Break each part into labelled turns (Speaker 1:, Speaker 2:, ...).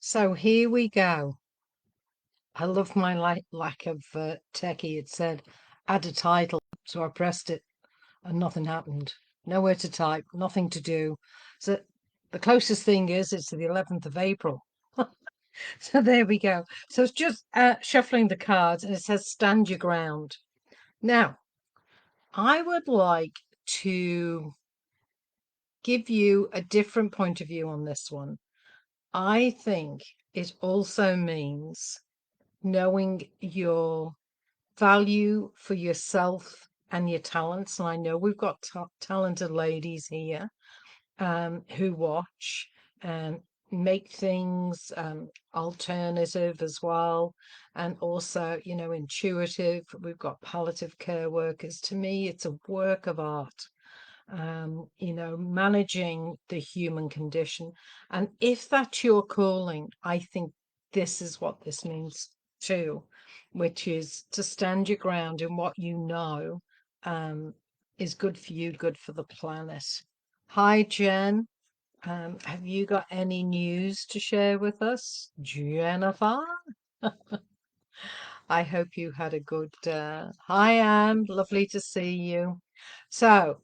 Speaker 1: So here we go. I love my lack of techie. It said add a title. So I pressed it and nothing happened. Nowhere to type, nothing to do. So the closest thing is it's the 11th of April. So there we go. So it's just shuffling the cards and it says stand your ground. Now, I would like to give you a different point of view on this one. I think it also means knowing your value for yourself and your talents. And I know we've got talented ladies here who watch and make things alternative as well. And also, intuitive. We've got palliative care workers. To me, it's a work of art. Managing the human condition. And if that's your calling, I think this is what this means too, which is to stand your ground in what you know is good for you, good for the planet. Hi, Jen. Have you got any news to share with us, Jennifer? I hope you had a good. Hi, Anne. Lovely to see you. So,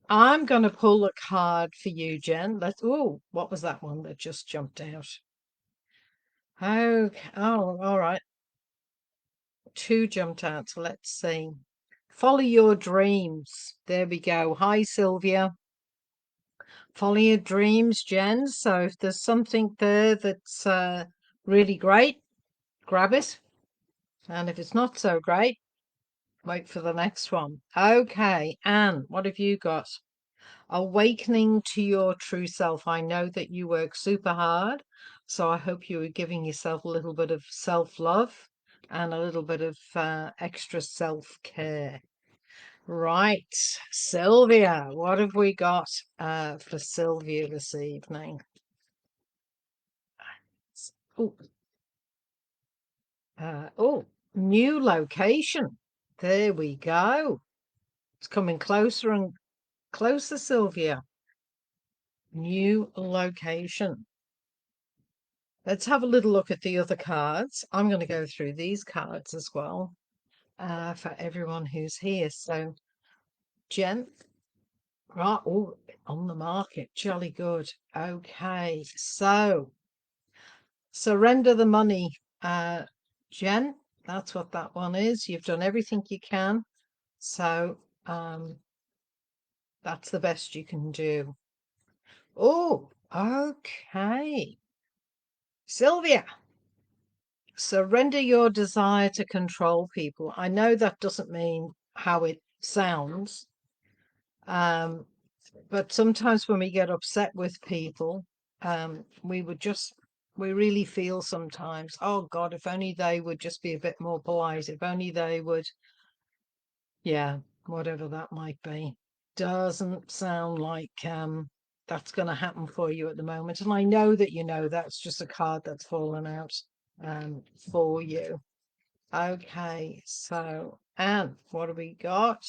Speaker 1: I'm going to pull a card for you, Jen. Oh, what was that one that just jumped out? Okay. Oh, all right. Two jumped out. So let's see. Follow your dreams. There we go. Hi, Sylvia. Follow your dreams, Jen. So if there's something there that's really great, grab it. And if it's not so great, wait for the next one. Okay, Anne, what have you got? Awakening to your true self. I know that you work super hard, so I hope you are giving yourself a little bit of self-love and a little bit of extra self-care. Right, Sylvia, what have we got for Sylvia this evening? Oh, new location. There we go. It's coming closer and closer, Sylvia. New location. Let's have a little look at the other cards. I'm going to go through these cards as well for everyone who's here. So, Jen, right, oh, on the market, jolly good. Okay, so surrender the money, Jen. That's what that one is. You've done everything you can, so that's the best you can do. Oh, okay, Sylvia. Surrender your desire to control people. I know that doesn't mean how it sounds, um, but sometimes when we get upset with people, we really feel sometimes, oh God, if only they would just be a bit more polite, if only they would, yeah, whatever that might be. Doesn't sound like that's going to happen for you at the moment. And I know that that's just a card that's fallen out for you. Okay, so Anne, what have we got?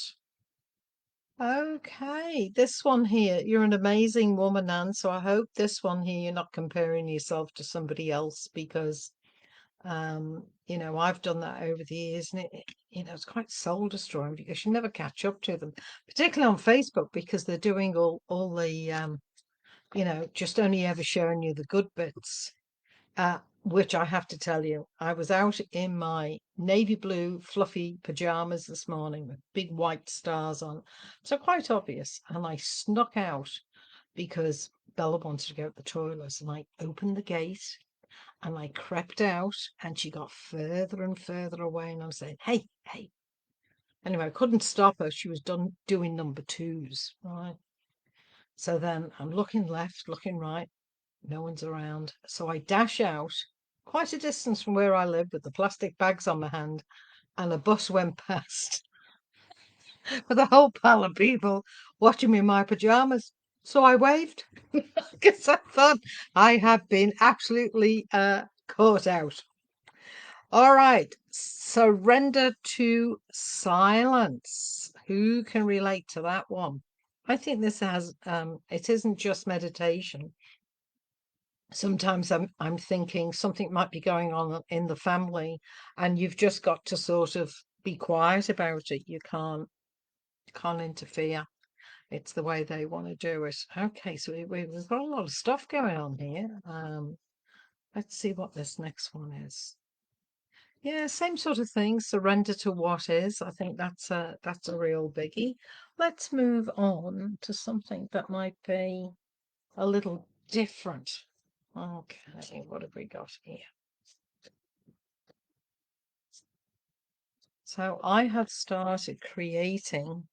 Speaker 1: Okay, this one here, you're an amazing woman, Anne. So I hope this one here, you're not comparing yourself to somebody else because, I've done that over the years and it's quite soul destroying because you never catch up to them, particularly on Facebook because they're doing all the, just only ever showing you the good bits. Which I have to tell you, I was out in my navy blue fluffy pajamas this morning with big white stars on. So quite obvious. And I snuck out because Bella wanted to go to the toilet. And I opened the gate and I crept out and she got further and further away. And I was saying, hey, hey. Anyway, I couldn't stop her. She was done doing number twos, right? So then I'm looking left, looking right. No one's around. So I dash out quite a distance from where I live with the plastic bags on my hand, and a bus went past with a whole pile of people watching me in my pajamas. So I waved because I thought I have been absolutely caught out. All right, surrender to silence. Who can relate to that one? I think this has it isn't just meditation. sometimes I'm thinking something might be going on in the family, and you've just got to sort of be quiet about it. You can't interfere. It's the way they want to do it. Okay, so we've got a lot of stuff going on here. Let's see what this next one is. Yeah, same sort of thing. Surrender to what is. I think that's a real biggie. Let's move on to something that might be a little different. Okay, what have we got here? So I have started creating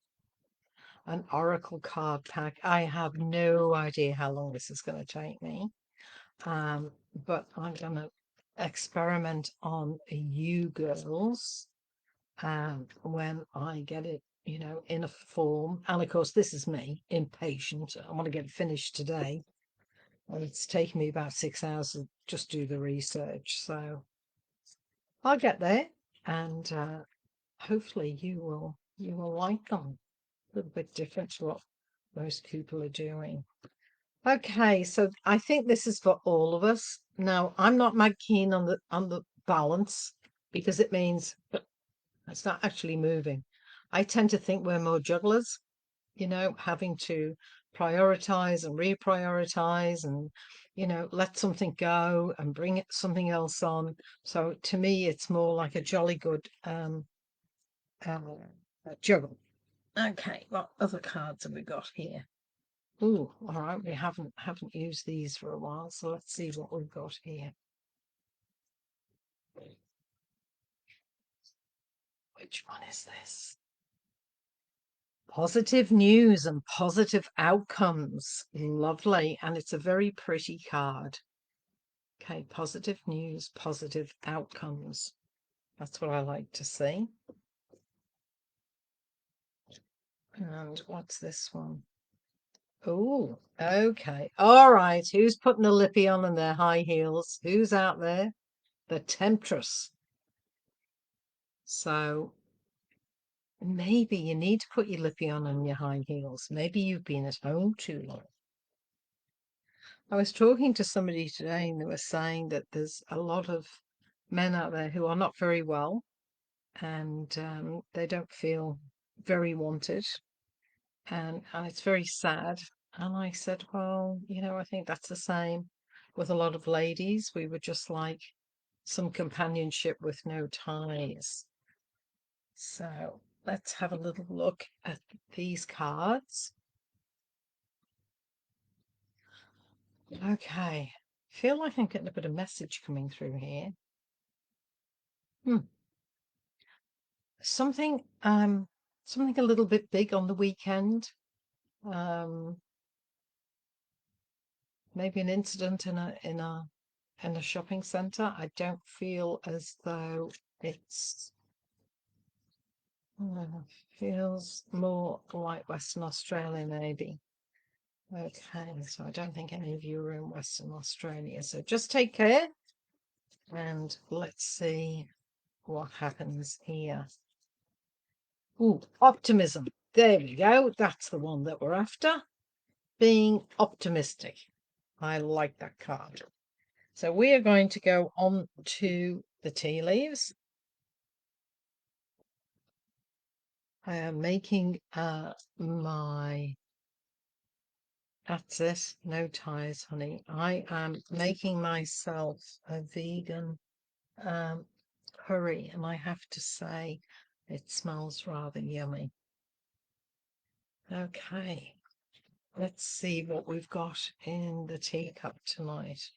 Speaker 1: an Oracle card pack. I have no idea how long this is going to take me. But I'm going to experiment on you girls when I get it, in a form. And of course, this is me, impatient. I want to get it finished today. And it's taken me about 6 hours to just do the research. So I'll get there, and hopefully you will like them. A little bit different to what most people are doing. Okay, so I think this is for all of us. Now, I'm not mad keen on the balance, because it means it's not actually moving. I tend to think we're more jugglers, having to prioritize and reprioritize, and let something go and bring something else on. So to me, it's more like a jolly good uh, juggle. Okay, what other cards have we got here? Ooh, all right. We haven't used these for a while, so let's see what we've got here. Which one is this? Positive news and positive outcomes. Lovely. And it's a very pretty card. Okay, positive news, positive outcomes. That's what I like to see. And what's this one? Oh, okay. All right. Who's putting the lippy on and their high heels? Who's out there? The temptress. So maybe you need to put your lippy on and your high heels. Maybe you've been at home too long. I was talking to somebody today, and they were saying that there's a lot of men out there who are not very well, and they don't feel very wanted, and it's very sad. And I said, well, I think that's the same with a lot of ladies. We would just like some companionship with no ties. So let's have a little look at these cards. Okay, feel like I'm getting a bit of message coming through here. Something something a little bit big on the weekend. Um, maybe an incident in a shopping centre. I don't feel as though it's feels more like Western Australia, maybe. Okay, so I don't think any of you are in Western Australia. So just take care, and let's see what happens here. Ooh, optimism. There we go. That's the one that we're after. Being optimistic. I like that card. So we are going to go on to the tea leaves. I am making that's it, no ties, honey. I am making myself a vegan curry, and I have to say it smells rather yummy. Okay, let's see what we've got in the teacup tonight.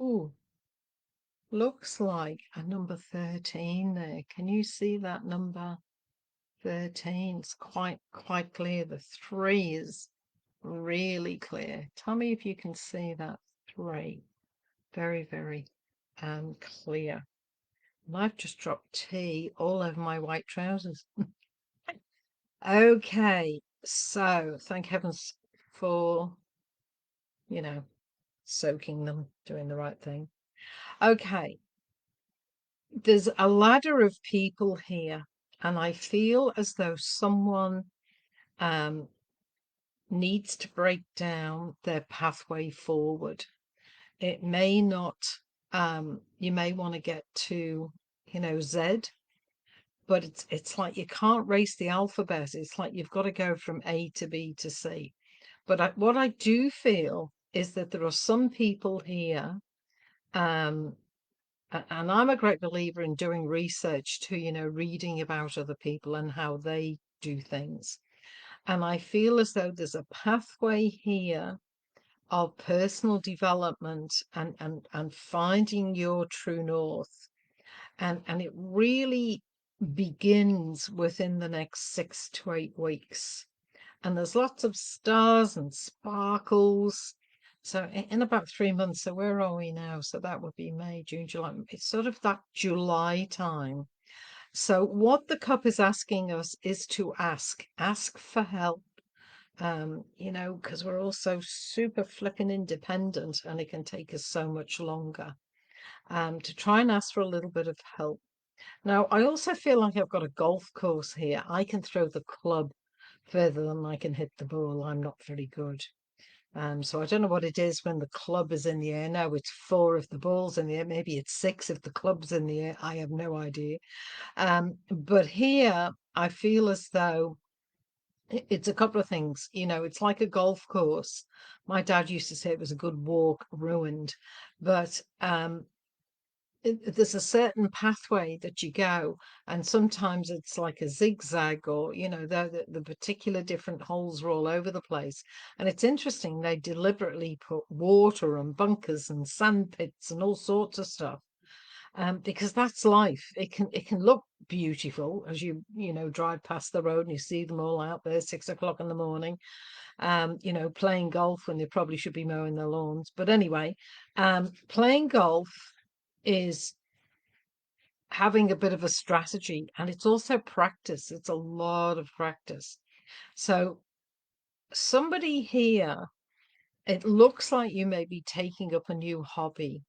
Speaker 1: Ooh, looks like a number 13 there. Can you see that number 13? It's quite clear. The 3 is really clear. Tell me if you can see that 3. Very, very clear. And I've just dropped tea all over my white trousers. Okay, so thank heavens for, soaking them, doing the right thing. Okay, there's a ladder of people here, and I feel as though someone um, needs to break down their pathway forward. It may not, you may want to get to, Z, but it's like you can't race the alphabet. It's like you've got to go from A to B to C. But what I do feel is that there are some people here, um, and I'm a great believer in doing research too, reading about other people and how they do things. And I feel as though there's a pathway here of personal development and finding your true north. And it really begins within the next 6 to 8 weeks. And there's lots of stars and sparkles. So in about 3 months, so where are we now? So that would be May, June, July. It's sort of that July time. So what the cup is asking us is to ask for help. Because we're all so super flipping independent and it can take us so much longer. To try and ask for a little bit of help. Now, I also feel like I've got a golf course here. I can throw the club further than I can hit the ball. I'm not very good. So I don't know what it is when the club is in the air. Now it's 4 if the ball's in the air. Maybe it's 6 if the club's in the air. I have no idea. But here I feel as though it's a couple of things. It's like a golf course. My dad used to say it was a good walk ruined, but there's a certain pathway that you go, and sometimes it's like a zigzag, or the particular different holes are all over the place. And it's interesting, they deliberately put water and bunkers and sand pits and all sorts of stuff, because that's life. It can look beautiful as you drive past the road and you see them all out there 6 o'clock in the morning, playing golf when they probably should be mowing their lawns. But anyway, playing golf is having a bit of a strategy, and it's also practice. It's a lot of practice. So somebody here, it looks like you may be taking up a new hobby.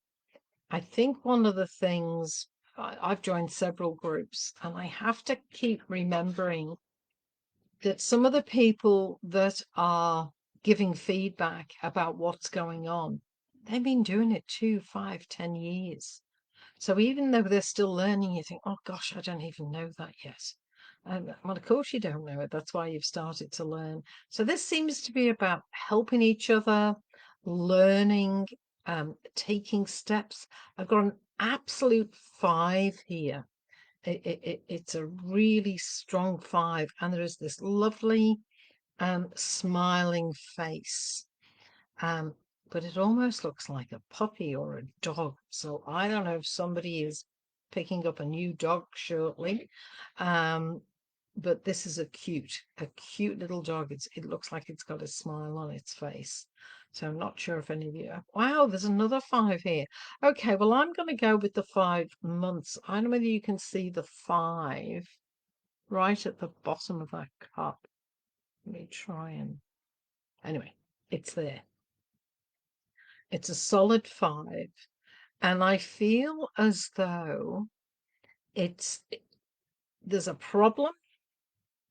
Speaker 1: I think one of the things, I've joined several groups, and I have to keep remembering that some of the people that are giving feedback about what's going on, they've been doing it 2, 5, 10 years. So even though they're still learning, you think, oh gosh, I don't even know that yet. Well, of course you don't know it. That's why you've started to learn. So this seems to be about helping each other, learning, taking steps. I've got an absolute 5 here. It's a really strong 5, and there is this lovely smiling face. But it almost looks like a puppy or a dog. So I don't know if somebody is picking up a new dog shortly. But this is a cute little dog. It looks like it's got a smile on its face. So I'm not sure if any of you wow, there's another 5 here. Okay, well, I'm going to go with the 5 months. I don't know whether you can see the 5 right at the bottom of that cup. Let me try and anyway, it's there. It's a solid 5. And I feel as though there's a problem,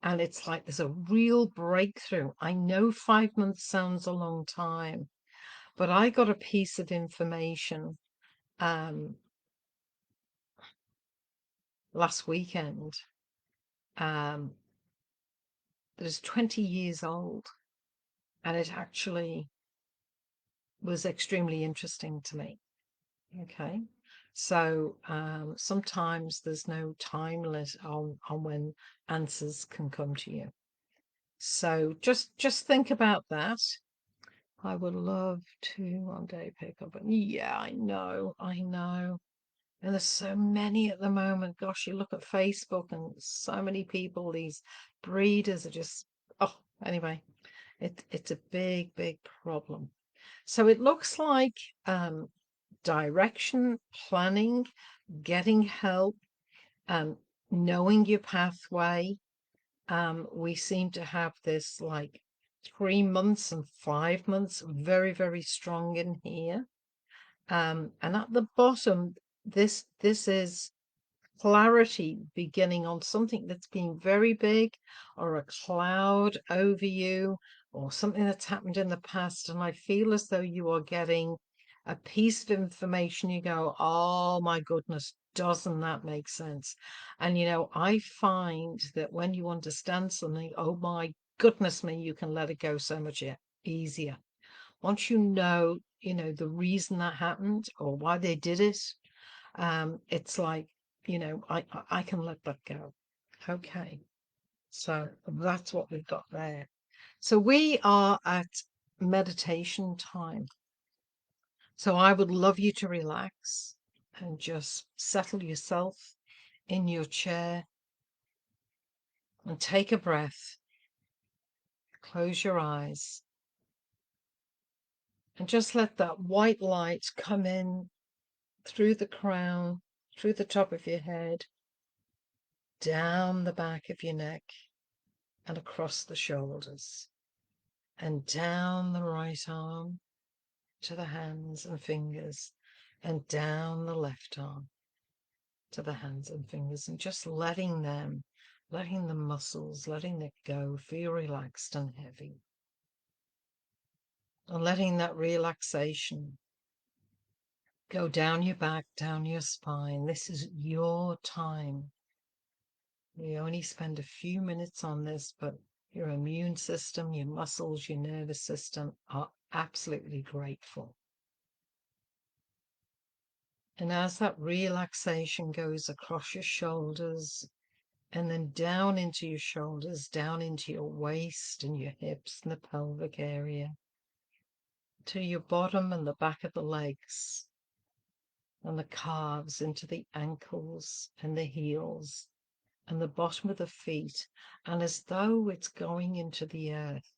Speaker 1: and it's like there's a real breakthrough. I know 5 months sounds a long time, but I got a piece of information last weekend that is 20 years old, and it actually was extremely interesting to me. Okay. So sometimes there's no time limit on when answers can come to you. So just think about that. I would love to one day pick up. Yeah, I know. And there's so many at the moment. Gosh, you look at Facebook and so many people, these breeders are just, oh, anyway, it's a big problem. So it looks like direction, planning, getting help, knowing your pathway. We seem to have this like 3 months and 5 months very strong in here. And at the bottom, this is clarity beginning on something that's been very big, or a cloud over you, or something that's happened in the past. And I feel as though you are getting a piece of information. You go, oh my goodness, doesn't that make sense? And I find that when you understand something, oh my goodness me, you can let it go so much easier. Once the reason that happened or why they did it, it's like, I can let that go. Okay. So that's what we've got there. So we are at meditation time. So I would love you to relax and just settle yourself in your chair and take a breath. Close your eyes and just let that white light come in through the crown, through the top of your head, down the back of your neck and across the shoulders, and down the right arm to the hands and fingers, and down the left arm to the hands and fingers, and just letting the muscles, letting it go, feel relaxed and heavy. And letting that relaxation go down your back, down your spine. This is your time. We only spend a few minutes on this, but your immune system, your muscles, your nervous system are absolutely grateful. And as that relaxation goes across your shoulders and then down into your shoulders, down into your waist and your hips and the pelvic area, to your bottom and the back of the legs and the calves, into the ankles and the heels and the bottom of the feet, and as though it's going into the earth,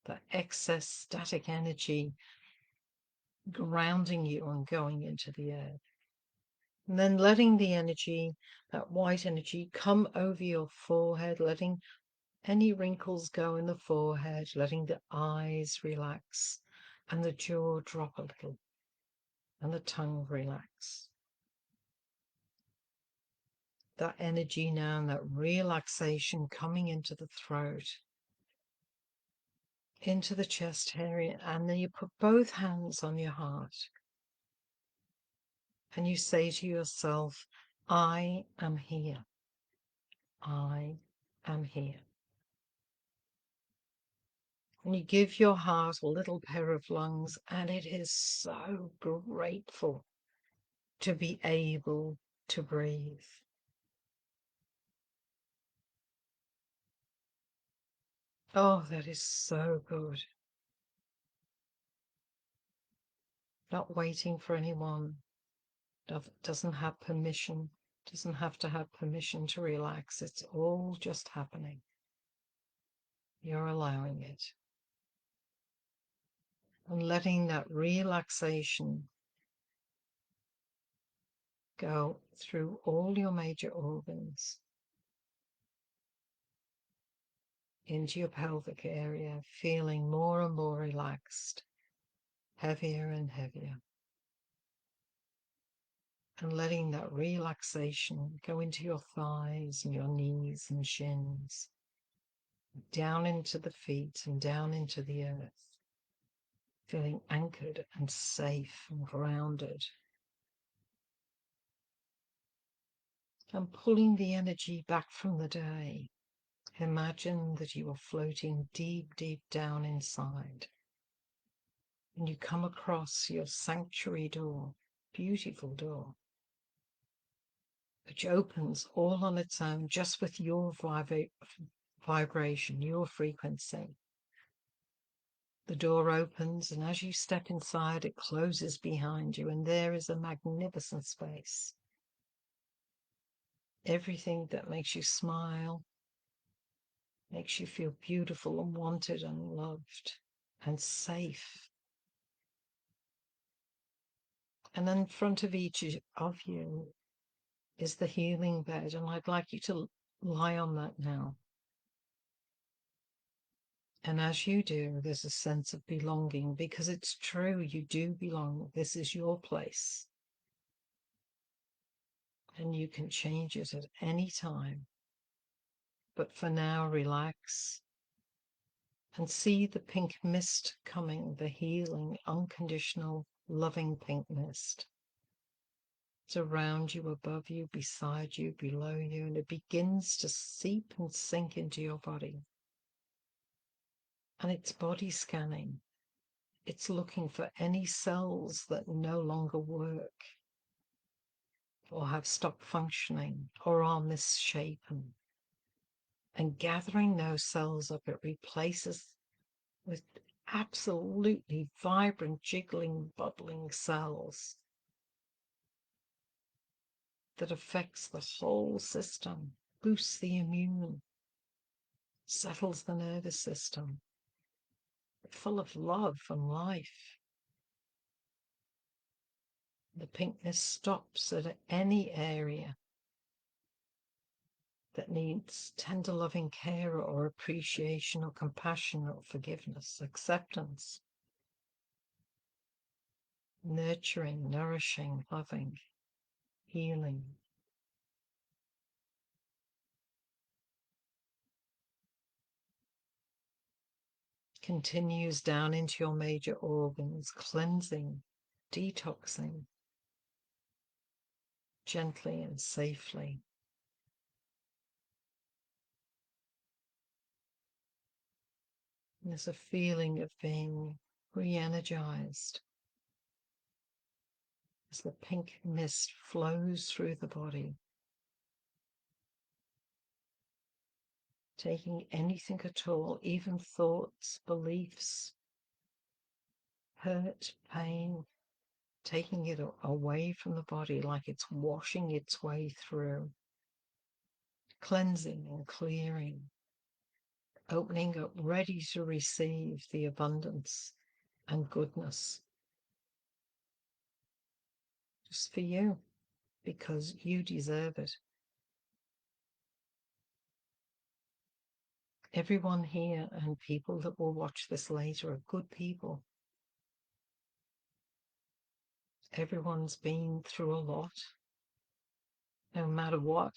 Speaker 1: the excess static energy grounding you and going into the earth. And then letting the energy, that white energy, come over your forehead, letting any wrinkles go in the forehead, letting the eyes relax and the jaw drop a little and the tongue relax. That energy now and that relaxation coming into the throat, into the chest area, and then you put both hands on your heart and you say to yourself, I am here. I am here. And you give your heart a little pair of lungs, and it is so grateful to be able to breathe. Oh, that is so good. Not waiting for anyone, doesn't have permission, doesn't have to have permission to relax. It's all just happening. You're allowing it. And letting that relaxation go through all your major organs, into your pelvic area, feeling more and more relaxed, heavier and heavier. And letting that relaxation go into your thighs and your knees and shins, down into the feet and down into the earth, feeling anchored and safe and grounded. And pulling the energy back from the day. Imagine that you are floating deep, deep down inside. And you come across your sanctuary door, beautiful door, which opens all on its own, just with your vibration, your frequency. The door opens, and as you step inside, it closes behind you, and there is a magnificent space. Everything that makes you smile, makes you feel beautiful and wanted and loved and safe. And in front of each of you is the healing bed, and I'd like you to lie on that now. And as you do, there's a sense of belonging, because it's true, you do belong. This is your place. and you can change it at any time. But for now, relax and see the pink mist coming, the healing, unconditional, loving pink mist. It's around you, above you, beside you, below you, and it begins to seep and sink into your body. And it's body scanning. It's looking for any cells that no longer work or have stopped functioning or are misshapen. And gathering those cells up, it replaces with absolutely vibrant, jiggling, bubbling cells that affects the whole system, boosts the immune, settles the nervous system, full of love and life. The pinkness stops at any area that needs tender loving care or appreciation or compassion or forgiveness, acceptance, nurturing, nourishing, loving, healing. Continues down into your major organs, cleansing, detoxing, gently and safely. And there's a feeling of being re-energized as the pink mist flows through the body, taking anything at all, even thoughts, beliefs, hurt, pain, taking it away from the body like it's washing its way through, cleansing and clearing, opening up, ready to receive the abundance and goodness just for you, because you deserve it. Everyone here and people that will watch this later are good people. Everyone's been through a lot, no matter what.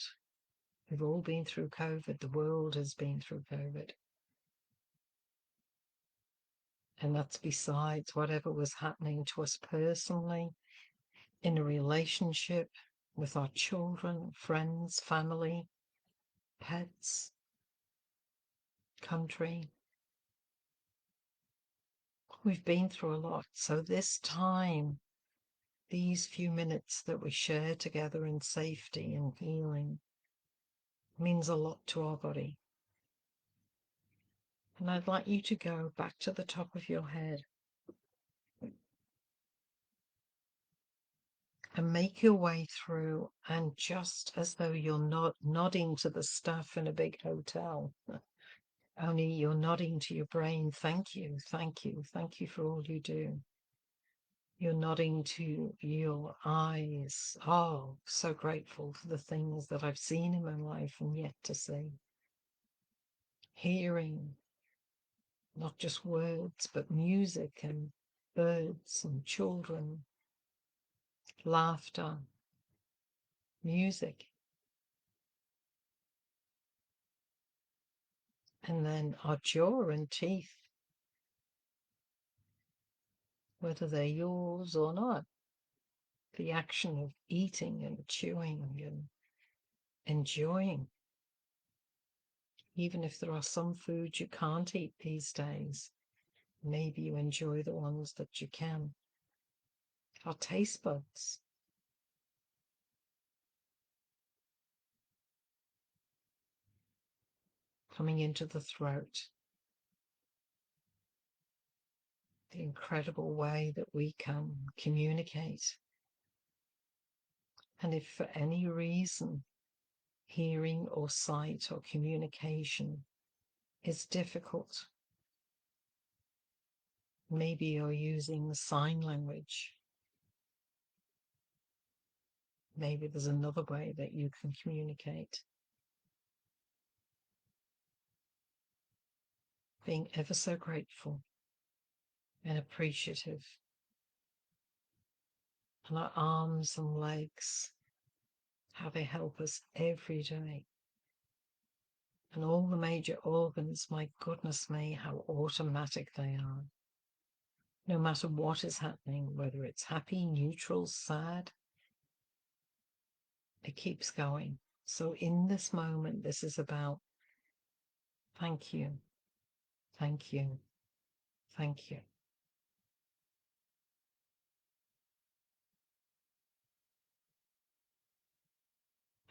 Speaker 1: We've all been through COVID. The world has been through COVID. And that's besides whatever was happening to us personally, in a relationship, with our children, friends, family, pets, country. We've been through a lot. So this time, these few minutes that we share together in safety and healing means a lot to our body. And I'd like you to go back to the top of your head and make your way through, and just as though you're not nodding to the staff in a big hotel, only you're nodding to your brain, thank you, thank you, thank you for all you do. You're nodding to your eyes, oh, so grateful for the things that I've seen in my life and yet to see. Hearing, not just words, but music and birds and children, laughter, music. And then our jaw and teeth, whether they're yours or not. The action of eating and chewing and enjoying. Even if there are some foods you can't eat these days, maybe you enjoy the ones that you can. Our taste buds. Coming into the throat. The incredible way that we can communicate. And if for any reason hearing or sight or communication is difficult, maybe you're using sign language. Maybe there's another way that you can communicate. Being ever so grateful and appreciative. And our arms and legs how they help us every day. And all the major organs, my goodness me, how automatic they are. No matter what is happening, whether it's happy, neutral, sad, it keeps going. So in this moment, this is about thank you, thank you, thank you.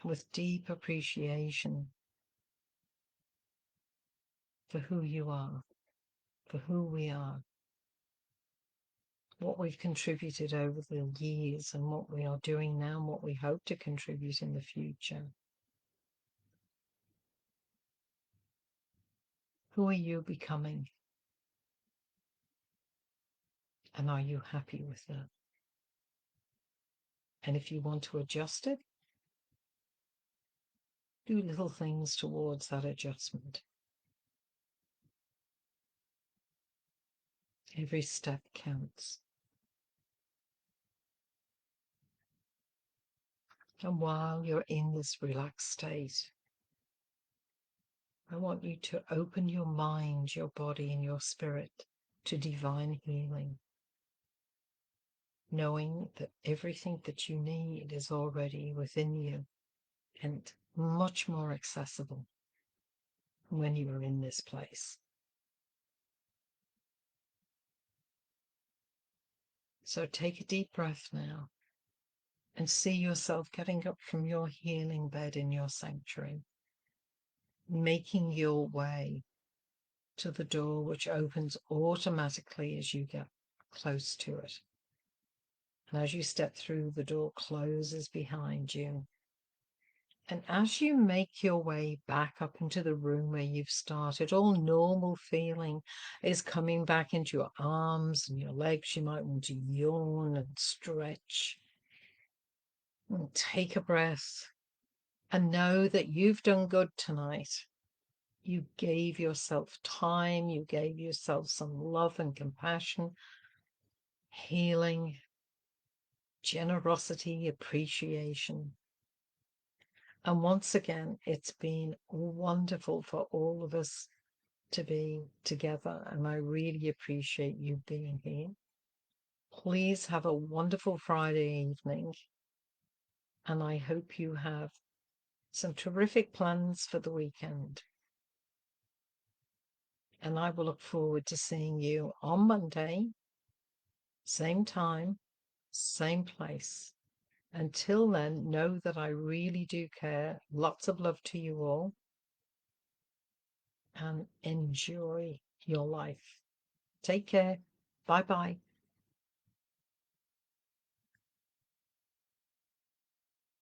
Speaker 1: With deep appreciation for who you are, for who we are, what we've contributed over the years and what we are doing now and what we hope to contribute in the future. Who are you becoming? And are you happy with that? And if you want to adjust it, do little things towards that adjustment. Every step counts. And while you're in this relaxed state, I want you to open your mind, your body, and your spirit to divine healing, knowing that everything that you need is already within you and much more accessible when you are in this place. So take a deep breath now and see yourself getting up from your healing bed in your sanctuary, making your way to the door which opens automatically as you get close to it. And as you step through, the door closes behind you. And as you make your way back up into the room where you've started, all normal feeling is coming back into your arms and your legs. You might want to yawn and stretch. And take a breath and know that you've done good tonight. You gave yourself time. You gave yourself some love and compassion, healing, generosity, appreciation. And once again, it's been wonderful for all of us to be together. And I really appreciate you being here. Please have a wonderful Friday evening. And I hope you have some terrific plans for the weekend. And I will look forward to seeing you on Monday, same time, same place. Until then, know that I really do care. Lots of love to you all. And enjoy your life. Take care. Bye-bye.